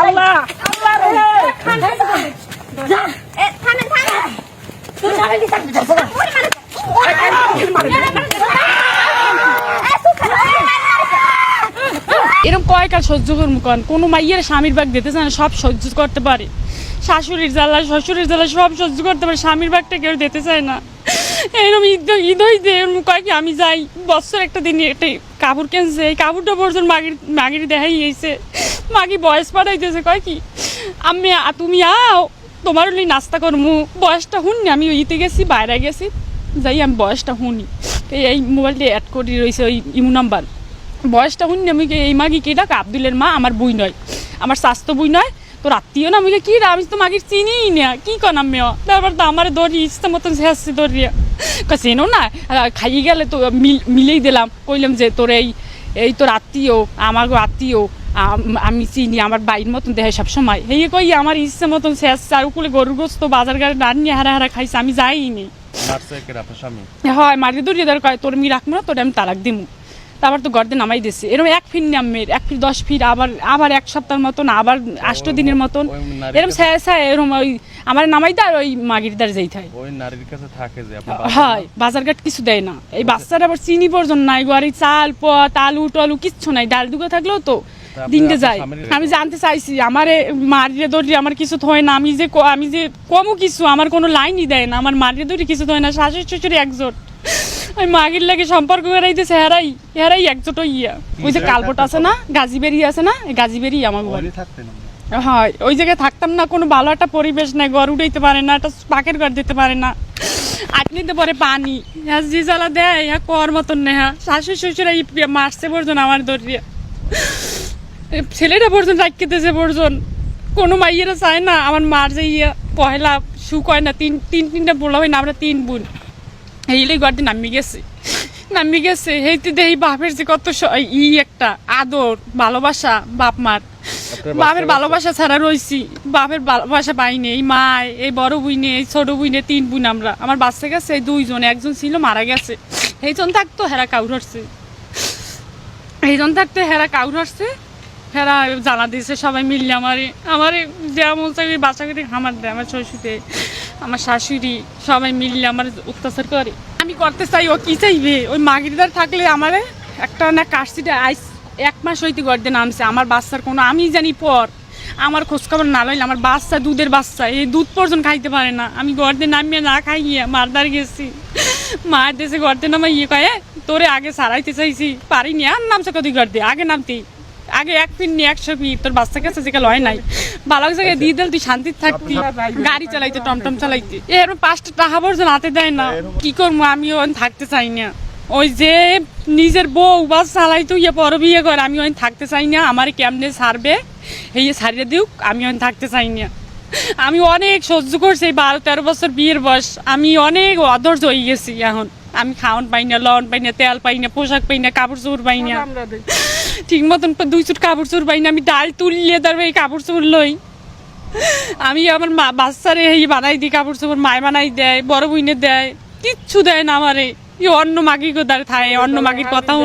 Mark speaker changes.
Speaker 1: আল্লাহ আল্লাহ রে
Speaker 2: এরকম কয়কাল সহ্য করবো কন? কোনো মাইয়ের স্বামীর বাগ দিতে চায় না, সব সহ্য করতে পারে। শাশুড়ির জ্বালা শ্বশুরের জ্বালা সব সহ্য করতে পারে, স্বামীর বাগটা কেউ দিতে চায় না। এরকম ঈদ হইতে এরকম কয় কি আমি যাই বছর একটা দিন একটা কাপড় কিনছে, এই কাপড়টা পর্যন্ত মাগির দেখাই গেছে। মাগি বয়স পাঠাইতেছে, কয় কি আমি তুমি আও তোমার ওই নাস্তা করমু, বয়সটা শুনি। আমি ইতে গেছি, বাইরে গেছি, যাই আমি বয়সটা শুনি, এই মোবাইলটা অ্যাড করে রয়েছে ওই ইমু নাম্বার। বয়সটা শুনি আমি এই মাগি কি ডাক আব্দুলের মা, আমার বই নয়, আমার স্বাস্থ্য বই নয়, তোর আত্মীয় না। আমি কি আমি তো মাগির চিনিই না, কি কন আমি ব্যাপার তো আমার দৌড়ি ইচ্ছা মতন শেষছি দৌড়িয়া চেনো না, খাইয়ে গেলে তো মিলেই দিলাম, কইলাম যে তোর এই তোর আত্মীয়, আমার আত্মীয়, আমি চিনি, আমার বাইর মতন দেয় সবসময়। এই কই আমার ইচ্ছে মতন শেষ, আর উপরে গরুর গোস্ত বাজার গাড়ি রান্নি হারা হারা খাইছে, আমি যাইনি। হয় মারি দৌড়িয়ে ধর কয় তোর মি রাখবো না, তোর আমি তালাক দিমু। তারপর তো গর্দে নামাই দিচ্ছে। এরকম 1 ফিট নামের 1 ফিট 10 ফিট, আবার 1 সপ্তাহের মতন, আবার 8 দিনের মতন, এরকম এরকম ওই আমার নামাই দেয়, ওই মাগির দ্বার যেই থাকে ওই নারীর কাছে থাকে যে হয় বাজারঘাট কিছু দেয় না। এই বাচ্চারা আবার চিনি পর্যন্ত নাই, গোয়ারি চাল পথ আলু টলু কিচ্ছু নাই, ডাল দুগো থাকলেও তো দিনটা যায়। আমি জানতে চাইছি আমার মারিয়ে দৌড়ি আমার কিছু হয় না, আমি যে কমও কিছু আমার কোনো লাইনই দেয় না, আমার মারিয়ে দৌড়ি কিছু হয় না। শাশুড়ি শ্বশুরি একজোট, ওই মাগির লাগে সম্পর্ক করাইতেছে, হেরাই একজোট ইয়া। ওই যে কালবট আছে না, গাজীবেরি আছে না, এই গাজীবেরি আমার বাড়ি। হয় ওই জায়গায় থাকতাম না, কোনো ভালো একটা পরিবেশ নাই, ঘর উঠাইতে পারে না, একটা পাকের ঘর দিতে পারে না, আটলিতে পরে পানি জি জ্বালা দেয়, কর মতন নেহা। শাশুড়ি শ্বশুরা মারছে পর্যন্ত আমার দরিয়া, ছেলেটা পর্যন্ত রাখতেছে পর্যন্ত। কোনো মাইয়েরা চায় না আমার মার যে ইয়া পহেলা সুখ হয় না, তিনটা বলা হয় না, আমরা 3 বোন। এইলে গড়ে নামি গেছে হেইতে দেই বাপের যে কত একটা আদর ভালোবাসা, বাপ মার বাপের ভালোবাসা ছাড়া রইছি, বাপের ভালোবাসা পাইনি। এই মা, এই বড় বুইনে, এই ছোট বুইনে, 3 বোন আমরা। আমার বাচ্চা গেছে 2 জন, একজন ছিল মারা গেছে। এইজন থাকতো হেরা কাউর হচ্ছে, এইজন থাকতো হেরা কাউর হচ্ছে, হেরা জানা দিয়েছে সবাই মিললে আমারে যেমন চাকরি বাচ্চা করে খামার দেয়, আমার শ্বশুরে আমার শাশুড়ি সবাই মিললে আমার অত্যাচার করে। আমি করতে চাই, ও কি চাইবে? ওই মাগিরদার থাকলে আমারে একটা না কাশিটা 1 মাস হইতে গড়তে নামছে, আমার বাচ্চার কোনো আমি জানি পর আমার খোঁজখবর না লইলে আমার বাচ্চা দুধের বাচ্চা, এই দুধ পর্যন্ত খাইতে পারে না। আমি গড়তে নামিয়ে না খাইয়ে মারদার গেছি, মার দেশে গড়তে নামা কয়ে তোরে আগে সারাইতে চাইছি, পারিনি, আর নামছে কত গড়তে আগে নামতেই আগে 1 ফিট নিয়ে 100 ফিট। তোর বাচ্চা কাছে যে লয় নাই, ভালো জায়গায় দিয়ে দিল, তুই শান্তি থাকতি, গাড়ি চালাইতে, টমটম চালাইতে। এরকম 5টা টাকা পর্যন্ত হাতে দেয় না, কি করবো? আমি ওখানে থাকতে চাই না। ওই যে নিজের বউ বাস চালাইতো ইয়ে পর বিয়ে করে, আমি ওখানে থাকতে চাই না। আমার কেমনে ছাড়বে এই ছাড়িয়ে দিউক, আমি ওখানে থাকতে চাই না। আমি অনেক সহ্য করছি, এই 12-13 বছর বিয়ের বয়স, আমি অনেক অধৈর্য হয়ে গেছি। এখন আমি খাওয়ান পাই না, লবণ পাই না, তেল পাই না, পোশাক পাই না, কাপড় চোপড় পাই না, ঠিক মতন 2 চুট কাপড় চোপড় পাই না। আমি ডাল তুললে তারপর এই কাপড় চোপড় লই, আমি আমার বাচ্চারে এই বানাই দিই কাপড় চোপড়, মায় বানাই দেয়, বড় বইনে দেয়, কিচ্ছু দেয় না আমারে। অন্য মাগির দ্বারা থাকে, অন্য মাগির কথা